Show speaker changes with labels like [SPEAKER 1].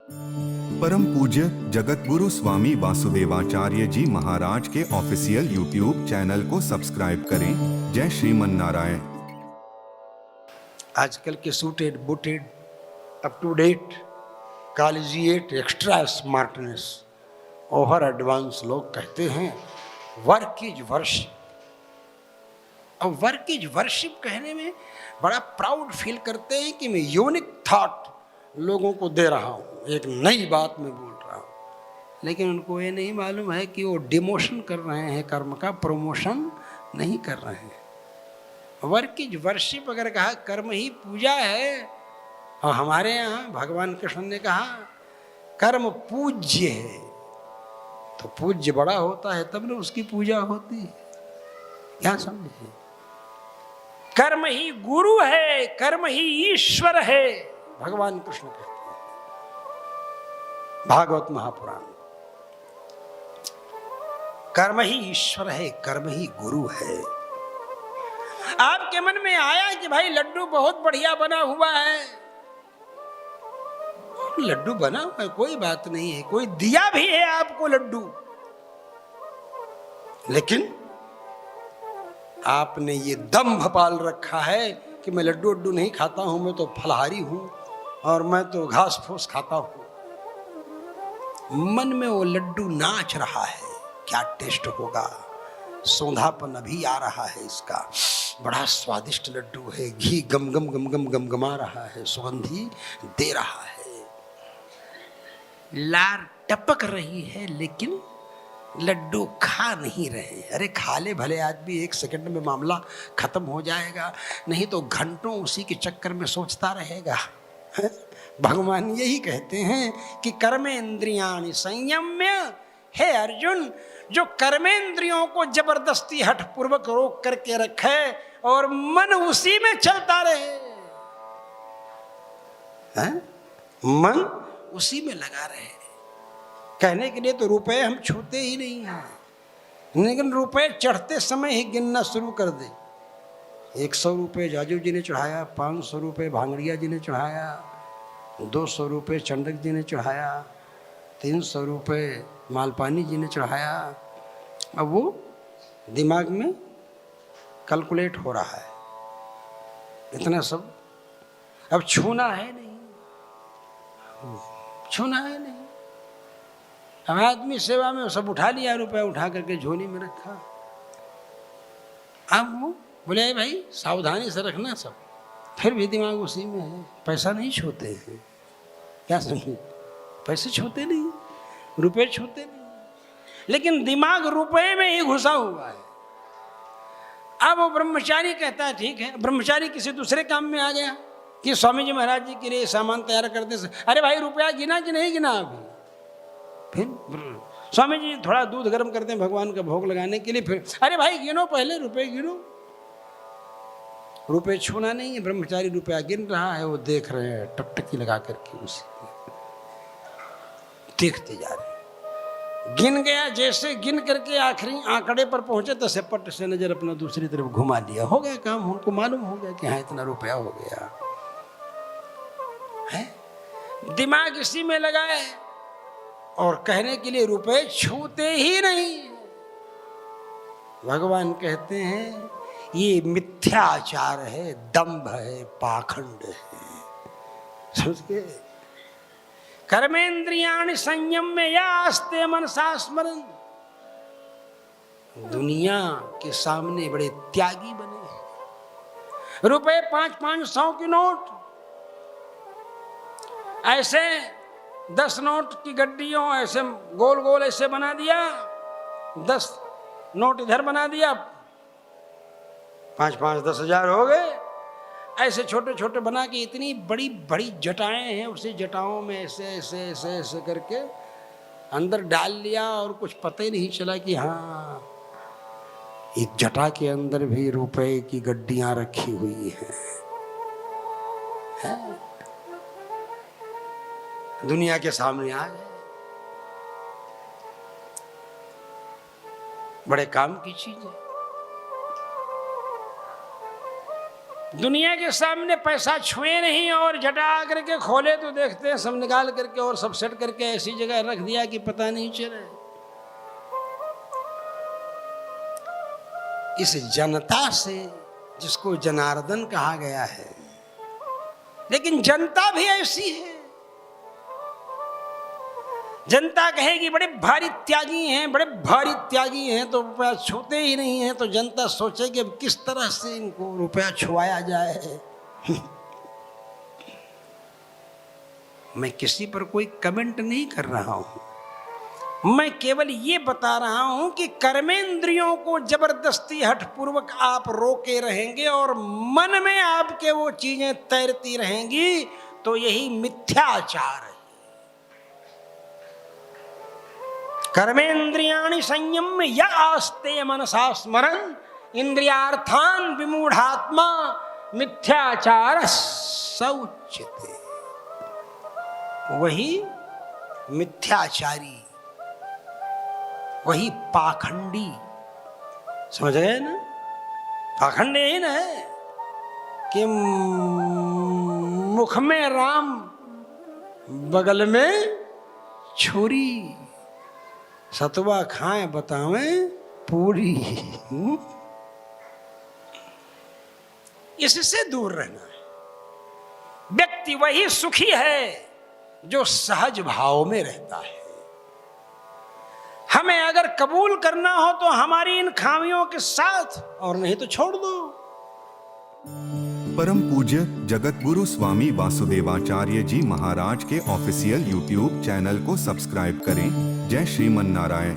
[SPEAKER 1] परम पूज्य जगत गुरु स्वामी वासुदेवाचार्य जी महाराज के ऑफिशियल यूट्यूब चैनल को सब्सक्राइब करें। जय श्रीमन नारायण।
[SPEAKER 2] आजकल के suited booted up to date collegiate extra smartness over advance लोग कहते हैं वर्क इज वर्शिप। अब वर्क इज वर्शिप कहने में बड़ा प्राउड फील करते हैं कि मैं यूनिक थॉट लोगों को दे रहा हूँ, एक नई बात मैं बोल रहा हूँ, लेकिन उनको ये नहीं मालूम है कि वो डिमोशन कर रहे हैं, कर्म का प्रमोशन नहीं कर रहे हैं। वर्क इज वर्शिप अगर कहा कर्म ही पूजा है, और हमारे यहाँ भगवान कृष्ण ने कहा कर्म पूज्य है, तो पूज्य बड़ा होता है तब न उसकी पूजा होती है। क्या समझे? कर्म ही गुरु है, कर्म ही ईश्वर है, भगवान कृष्ण कहते हैं भागवत महापुराण। कर्म ही ईश्वर है, कर्म ही गुरु है। आपके मन में आया कि भाई लड्डू बहुत बढ़िया बना हुआ है, लड्डू बना हुआ है कोई बात नहीं है, कोई दिया भी है आपको लड्डू, लेकिन आपने ये दंभ पाल रखा है कि मैं लड्डू वड्डू नहीं खाता हूं, मैं तो फलाहारी हूं और मैं तो घास फूस खाता हूं। मन में वो लड्डू नाच रहा है, क्या टेस्ट होगा, सौंधापन अभी आ रहा है इसका, बड़ा स्वादिष्ट लड्डू है, घी गम गम गम गम गम गमा रहा है, सुगंधी दे रहा है, लार टपक रही है, लेकिन लड्डू खा नहीं रहे। अरे खा ले भले आदमी, एक सेकंड में मामला खत्म हो जाएगा, नहीं तो घंटों उसी के चक्कर में सोचता रहेगा। भगवान यही कहते हैं कि कर्मेंद्रियाणि संयम्य, हे अर्जुन, जो कर्मेंद्रियों को जबरदस्ती हठ पूर्वक रोक करके रखे और मन उसी में चलता रहे, मन उसी में लगा रहे। कहने के लिए तो रुपए हम छूते ही नहीं हैं, लेकिन रुपए चढ़ते समय ही गिनना शुरू कर दे। 100 रुपये जाजू जी ने चढ़ाया, 500 रुपये भांगड़िया जी ने चढ़ाया, 200 रुपये चंडक जी ने चढ़ाया, 300 रुपये मालपानी जी ने चढ़ाया। अब वो दिमाग में कैलकुलेट हो रहा है, इतना सब अब छूना है नहीं, छूना है नहीं। आदमी सेवा में सब उठा लिया, रुपया उठा करके झोली में रखा। अब वो बोले भाई सावधानी से रखना सब, फिर भी दिमाग उसी में है, पैसा नहीं छूते हैं। क्या समझे? पैसे छूते नहीं, रुपए छूते नहीं, लेकिन दिमाग रुपए में ही घुसा हुआ है। अब वो ब्रह्मचारी कहता है ठीक है, ब्रह्मचारी किसी दूसरे काम में आ गया कि स्वामी जी महाराज जी के लिए सामान तैयार करते से, अरे भाई रुपया गिना कि नहीं गिना अभी? फिर स्वामी जी थोड़ा दूध गर्म करते हैं भगवान का भोग लगाने के लिए, फिर अरे भाई गिनो, पहले रुपए गिनो। रुपए छूना नहीं है, ब्रह्मचारी रुपया गिन रहा है, वो देख रहे हैं टकटकी लगा करके, उसी देखते जा रहे हैं। गिन गया, जैसे गिन करके आखिरी आंकड़े पर पहुंचे तो सेपट से नजर अपना दूसरी तरफ घुमा लिया, हो गया काम, उनको मालूम हो गया कि हाँ इतना रुपया हो गया है। दिमाग इसी में लगा है और कहने के लिए रुपए छूते ही नहीं। भगवान कहते हैं ये मिथ्याचार है, दंभ है, पाखंड है। समझ गए? कर्मेंद्रियाणि संयम्य यास्ते मनसा स्मरन्। दुनिया के सामने बड़े त्यागी बने। रुपए 500-500 की नोट, ऐसे 10 नोट की गड्डियों ऐसे गोल गोल ऐसे बना दिया, 10 नोट इधर बना दिया, 5-5 10,000 हो गए। ऐसे छोटे छोटे बना के इतनी बड़ी बड़ी जटाएं हैं, उसी जटाओं में ऐसे ऐसे ऐसे ऐसे करके अंदर डाल लिया और कुछ पता ही नहीं चला कि हाँ इस जटा के अंदर भी रुपए की गड्डियां रखी हुई हैं। दुनिया के सामने आ गए, बड़े काम की चीज है। दुनिया के सामने पैसा छुए नहीं और जटा करके खोले तो देखते हैं सब निकाल करके और सब सेट करके ऐसी जगह रख दिया कि पता नहीं चले। इस जनता से, जिसको जनार्दन कहा गया है, लेकिन जनता भी ऐसी है। जनता कहेगी बड़े भारी त्यागी हैं, बड़े भारी त्यागी हैं, तो रुपया छूते ही नहीं हैं। तो जनता सोचेगी अब किस तरह से इनको रुपया छुआया जाए। मैं किसी पर कोई कमेंट नहीं कर रहा हूं, मैं केवल ये बता रहा हूं कि कर्मेंद्रियों को जबरदस्ती हठपूर्वक आप रोके रहेंगे और मन में आपके वो चीजें तैरती रहेंगी, तो यही मिथ्याचार है। कर्मेंद्रियाणि संयम्य या आस्ते मनसा स्मरन् इंद्रियार्थान विमूढ़ात्मा मिथ्याचार सौच्यते। वही मिथ्याचारी, वही पाखंडी, समझ गए ना? पाखंडी ही ना है कि मुख में राम बगल में छुरी, सतवा खाए बतावें पूरी। इससे दूर रहना है। व्यक्ति वही सुखी है जो सहज भाव में रहता है। हमें अगर कबूल करना हो तो हमारी इन खामियों के साथ, और नहीं तो छोड़ दो।
[SPEAKER 1] परम पूज्य जगत गुरु स्वामी वासुदेवाचार्य जी महाराज के ऑफिशियल यूट्यूब चैनल को सब्सक्राइब करें। जय श्रीमन नारायण।